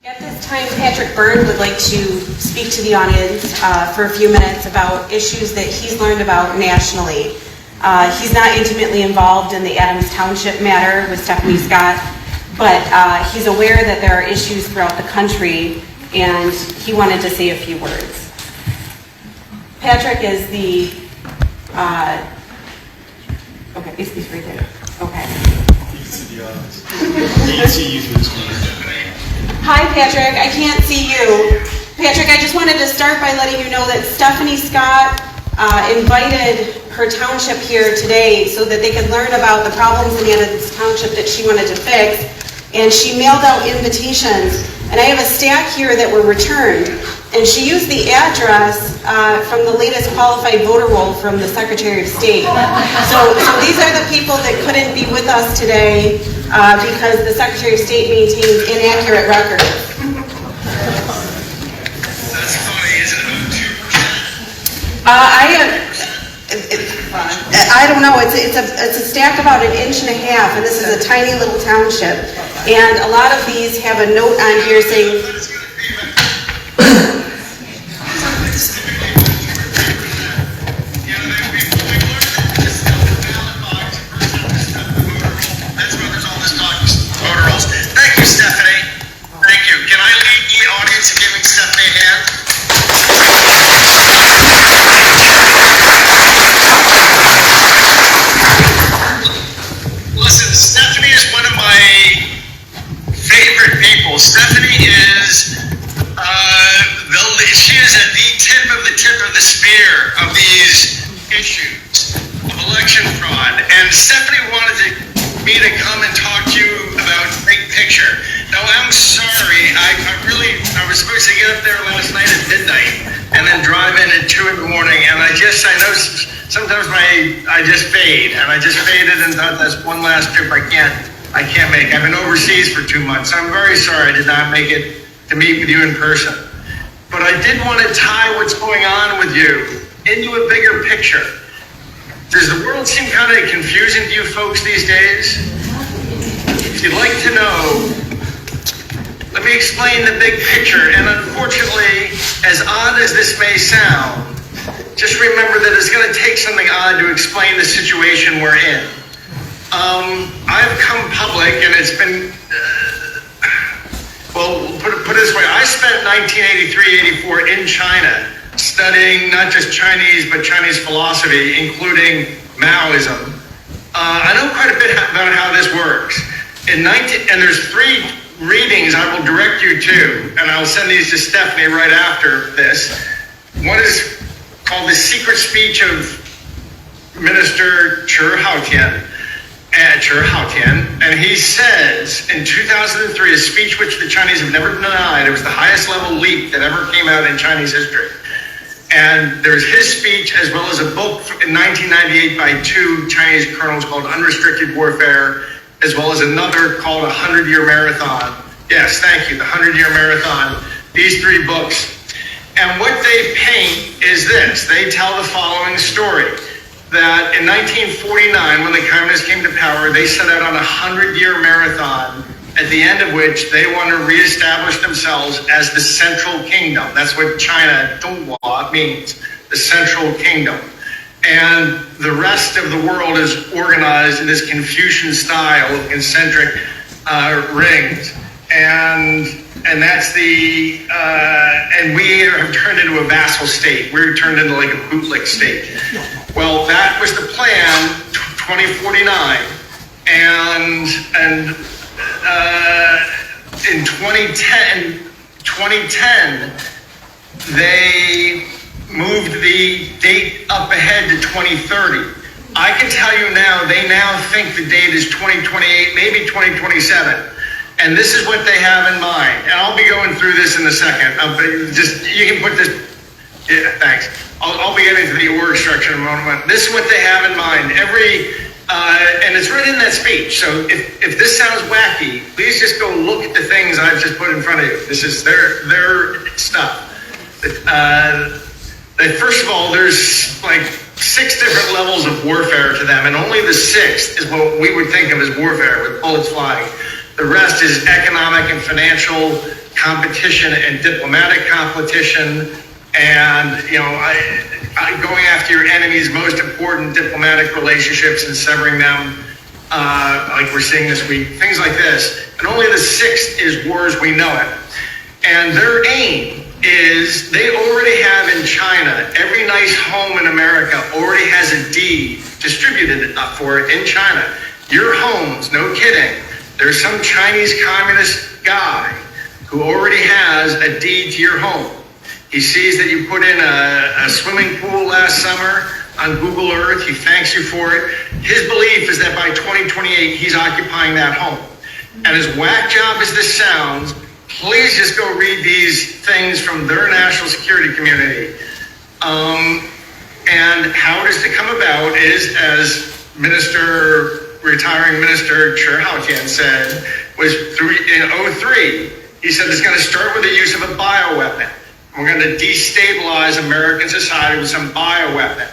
At this time, Patrick Byrne would like to speak to the audience for a few minutes about issues that he's learned about nationally. He's not intimately involved in the Adams Township matter with Stephanie Scott, but he's aware that there are issues throughout the country, and he wanted to say a few words. Patrick is the... okay, he's right there. Okay. Hi, Patrick. I can't see you. Patrick, I just wanted to start by letting you know that Stephanie Scott invited her township here today so that they could learn about the problems in Adams Township that she wanted to fix, and she mailed out invitations. And I have a stack here that were returned, and she used the address from the latest qualified voter roll from the Secretary of State. So these are the people that couldn't be with us today because the Secretary of State maintains inaccurate records. That's funny, isn't it? I don't know. It's a stack about 1.5 inches, and this is a tiny little township. And a lot of these have a note on here saying. Thank you, Stephanie. Thank you. Can I lead the audience in giving Stephanie a hand? Listen, Stephanie is one of my favorite people. Stephanie is she is at the tip of the spear of these issues of election fraud. And Stephanie wanted me to come and talk to you about big picture. Now, I'm sorry. I was supposed to get up there last night at midnight and then drive in at 2 in the morning. And I know sometimes I just fade, and I just faded and thought that's one last trip I can't make. I've been overseas for 2 months. I'm very sorry I did not make it to meet with you in person. But I did want to tie what's going on with you into a bigger picture. Does the world seem kind of confusing to you folks these days? If you'd like to know, let me explain the big picture. And unfortunately, as odd as this may sound, just remember that it's going to take something odd to explain the situation we're in. I've come public, and it's been, put it this way. I spent 1983-84 in China studying not just Chinese, but Chinese philosophy, including Maoism. I know quite a bit about how this works. And there's 3 readings I will direct you to, and I'll send these to Stephanie right after this. One is called The Secret Speech of Minister Cher Haotian, and he says in 2003, a speech which the Chinese have never denied, it was the highest level leap that ever came out in Chinese history. And there's his speech as well as a book in 1998 by 2 Chinese colonels called Unrestricted Warfare, as well as another called 100-Year Marathon. Yes, thank you, the 100-Year Marathon. These 3 books. And what they paint is this. They tell the following story. That in 1949, when the communists came to power, they set out on a 100-year marathon, at the end of which they want to reestablish themselves as the Central Kingdom. That's what China Donghua means, the Central Kingdom. And the rest of the world is organized in this Confucian style of concentric rings. And that's and we have turned into a vassal state. We're turned into like a bootlick state. Well, that was the plan, 2049, and in 2010, they moved the date up ahead to 2030. I can tell you now, they now think the date is 2028, maybe 2027. And this is what they have in mind. And I'll be going through this in a second. You can put this, yeah, thanks. I'll be getting to the org structure in a moment. This is what they have in mind. And it's right in that speech. So if this sounds wacky, please just go look at the things I've just put in front of you. This is their stuff. First of all, there's like 6 different levels of warfare to them, and only the 6th is what we would think of as warfare, with bullets flying. The rest is economic and financial competition and diplomatic competition, and going after your enemy's most important diplomatic relationships and severing them, like we're seeing this week, things like this. And only the sixth is war as we know it. And their aim is they already have in China, every nice home in America already has a deed distributed for it in China. Your homes, no kidding, there's some Chinese communist guy who already has a deed to your home. He sees that you put in a swimming pool last summer on Google Earth. He thanks you for it. His belief is that by 2028, he's occupying that home. And as whack job as this sounds, please just go read these things from their national security community. And how it is to come about is, as retiring Minister Cherhoujian said, was in 2003, he said it's going to start with the use of a bioweapon. We're going to destabilize American society with some bioweapon.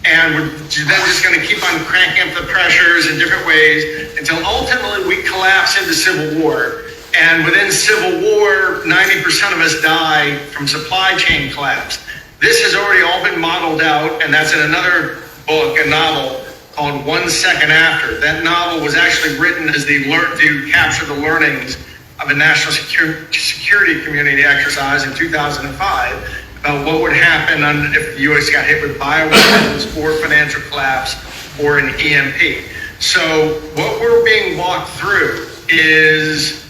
And we're then just going to keep on cranking up the pressures in different ways until ultimately we collapse into civil war. And within civil war, 90% of us die from supply chain collapse. This has already all been modeled out, and that's in another book, a novel called 1 Second After. That novel was actually written as to capture the learnings of a national security community exercise in 2005 about what would happen if the U.S. got hit with bioweapons or financial collapse or an EMP. So what we're being walked through is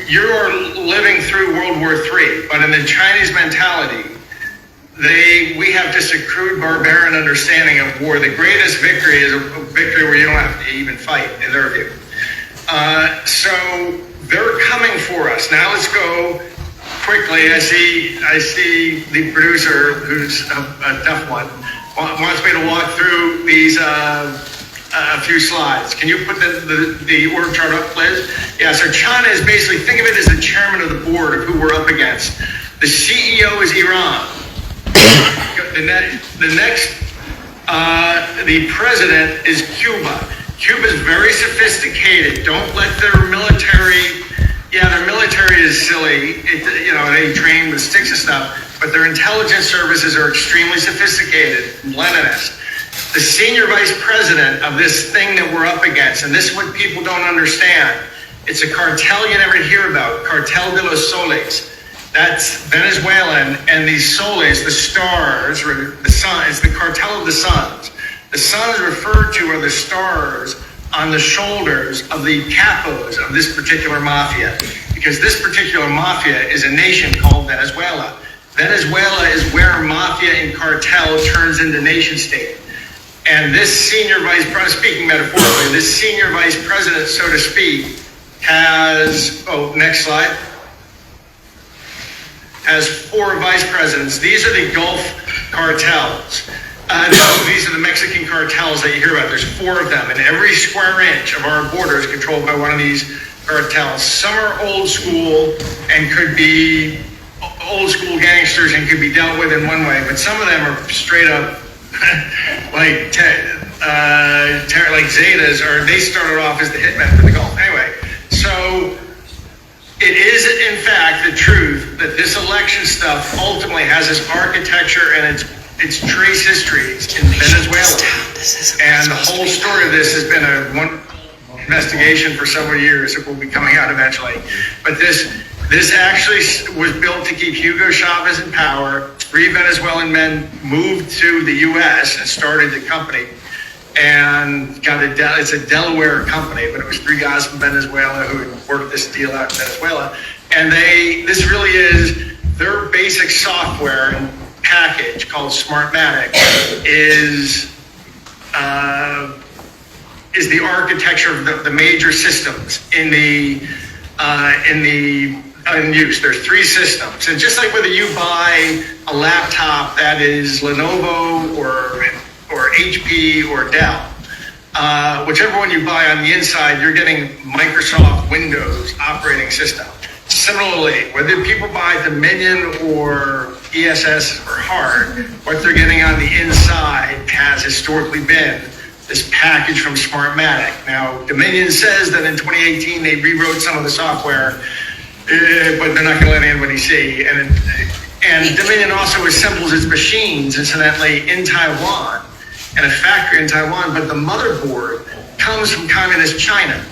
you're living through World War III, but in the Chinese mentality, we have this crude barbarian understanding of war. The greatest victory is a victory where you don't have to even fight, in their view. So they're coming for us. Now let's go quickly. I see the producer, who's a tough one, wants me to walk through these a few slides. Can you put the org chart up, please? Yeah, so China is basically, think of it as the chairman of the board of who we're up against. The CEO is Iran. The president is Cuba. Cuba's very sophisticated. Don't let their military, their military is silly. They train with sticks and stuff, but their intelligence services are extremely sophisticated, Leninist. The senior vice president of this thing that we're up against, and this is what people don't understand. It's a cartel you never hear about, Cartel de los Soles. That's Venezuelan, and these soles, the stars, or the sun, is the cartel of the suns. The suns referred to are the stars on the shoulders of the capos of this particular mafia, because this particular mafia is a nation called Venezuela. Venezuela is where mafia and cartel turns into nation state. And this senior vice president, speaking metaphorically, this senior vice president, so to speak, has, next slide, has 4 vice presidents. These are the Gulf cartels. These are the Mexican cartels that you hear about. There's 4 of them, and every square inch of our border is controlled by one of these cartels. Some are old school and could be old school gangsters and could be dealt with in one way, but some of them are straight up like Zetas, or they started off as the hitmen for the Gulf. Anyway, so it is in fact the truth that this election stuff ultimately has this architecture and its trace histories in Venezuela. And the whole story of this has been a wonderful investigation for several years. It will be coming out eventually. But this actually was built to keep Hugo Chavez in power. 3 Venezuelan men moved to the U.S. and started the company. And it's a Delaware company, but it was 3 guys from Venezuela who had worked this deal out in Venezuela. And this really is their basic software and package called Smartmatic is the architecture of the major systems in use. There's 3 systems, and just like whether you buy a laptop that is Lenovo or HP or Dell, whichever one you buy on the inside, you're getting Microsoft Windows operating system. Similarly, whether people buy Dominion or ESS or HARD, what they're getting on the inside has historically been this package from Smartmatic. Now, Dominion says that in 2018 they rewrote some of the software, but they're not going to let anybody see. And Dominion also assembles its machines, incidentally, in Taiwan, in a factory in Taiwan, but the motherboard comes from communist China.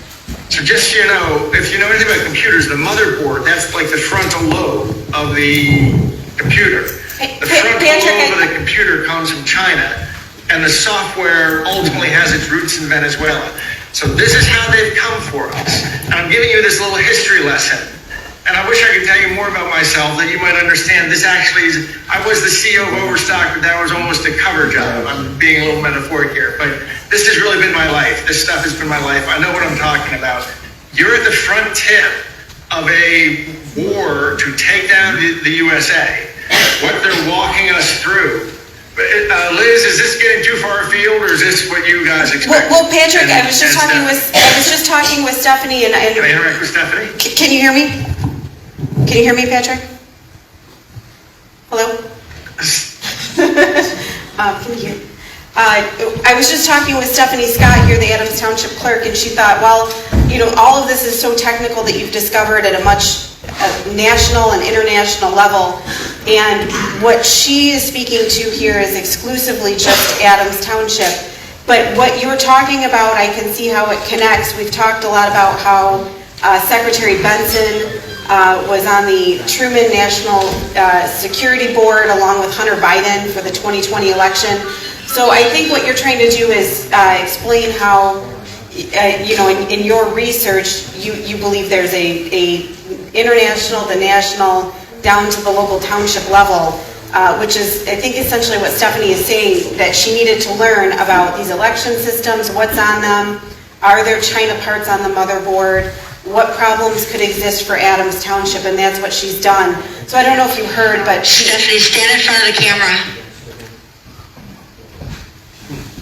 So just so you know, if you know anything about computers, the motherboard, that's like the frontal lobe of the computer. The frontal lobe of the computer comes from China, and the software ultimately has its roots in Venezuela. So this is how they've come for us. And I'm giving you this little history lesson. And I wish I could tell you more about myself that you might understand. This actually is, I was the CEO of Overstock, but that was almost a cover job. I'm being a little metaphoric here, but this has really been my life. This stuff has been my life. I know what I'm talking about. You're at the front tip of a war to take down the USA. What they're walking us through. Liz, is this getting too far afield, or is this what you guys expect? Well, Patrick, I was just talking with Stephanie, and can I interact with Stephanie? Can you hear me? Can you hear me, Patrick? Hello? Can you hear? I was just talking with Stephanie Scott here, the Adams Township clerk, and she thought, well, you know, all of this is so technical that you've discovered at a much national and international level, and what she is speaking to here is exclusively just Adams Township. But what you're talking about, I can see how it connects. We've talked a lot about how Secretary Benson was on the Truman National Security Board along with Hunter Biden for the 2020 election. So I think what you're trying to do is explain how, you know, in your research, you believe there's a international, the national, down to the local township level, which is, I think, essentially what Stephanie is saying, that she needed to learn about these election systems, what's on them, are there China parts on the motherboard, what problems could exist for Adams Township, and that's what she's done. So I don't know if you heard, but Stephanie, stand in front of the camera.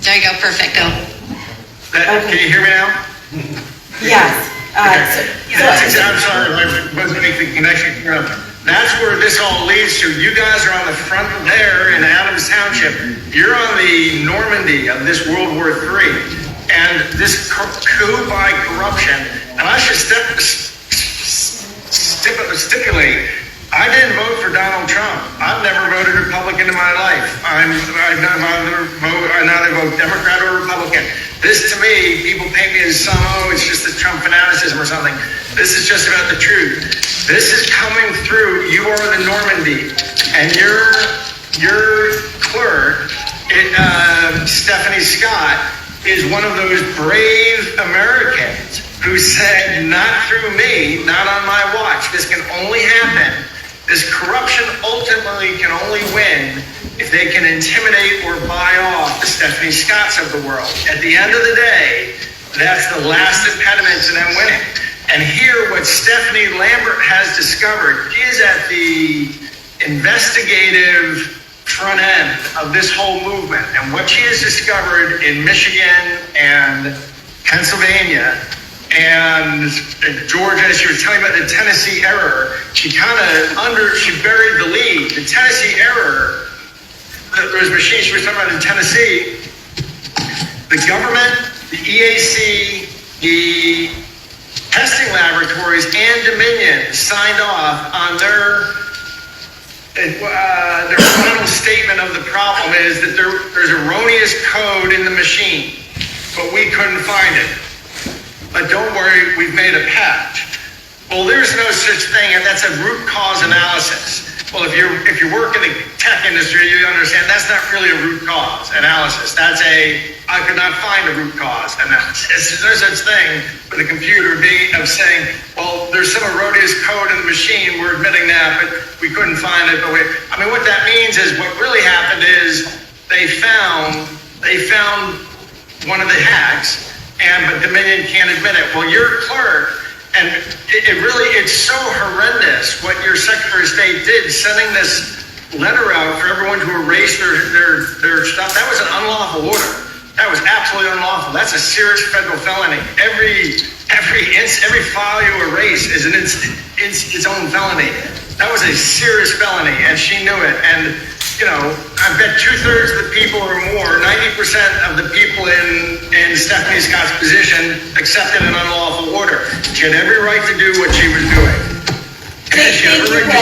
There you go, perfect, go. Can you hear me now? yes. I'm sorry, I wasn't making the connection. That's where this all leads to. You guys are on the front there in Adams Township. You're on the Normandy of this World War III. And this coup by corruption, and I should stipulate, I didn't vote for Donald Trump. I've never voted Republican in my life. I've neither vote Democrat or Republican. This, to me, people paint me as some, it's just the Trump fanaticism or something. This is just about the truth. This is coming through. You are the Normandy, and your clerk, Stephanie Scott, is one of those brave Americans who said, not through me, not on my watch. This can only happen. This corruption ultimately can only win if they can intimidate or buy off the Stephanie Scotts of the world. At the end of the day, that's the last impediment to them winning. And here, what Stephanie Lambert has discovered is at the investigative front end of this whole movement, and what she has discovered in Michigan and Pennsylvania and Georgia, she was telling about the Tennessee error. She buried the lead. The Tennessee error, those machines she was talking about in Tennessee, the government, the EAC, the testing laboratories, and Dominion signed off on their final statement of the problem is that there's erroneous code in the machine, but we couldn't find it. But don't worry, we've made a patch. Well, there's no such thing, and that's a root cause analysis. Well, if you work in the tech industry, you understand that's not really a root cause analysis. That's I could not find a root cause analysis. There's no such thing with a computer of saying, well, there's some erroneous code in the machine, we're admitting that, but we couldn't find it. What that means is what really happened is they found one of the hacks, but Dominion can't admit it. Well, your clerk, and it's so horrendous what your Secretary of State did, sending this letter out for everyone to erase their stuff. That was an unlawful order. That was absolutely unlawful. That's a serious federal felony. Every file you erase is its own felony. That was a serious felony, and she knew it. And I bet 2/3 of the people or more, 90% of the people in Stephanie Scott's position accepted an unlawful order. She had every right to do what she was doing. Has she Thank ever you, reduced Patrick.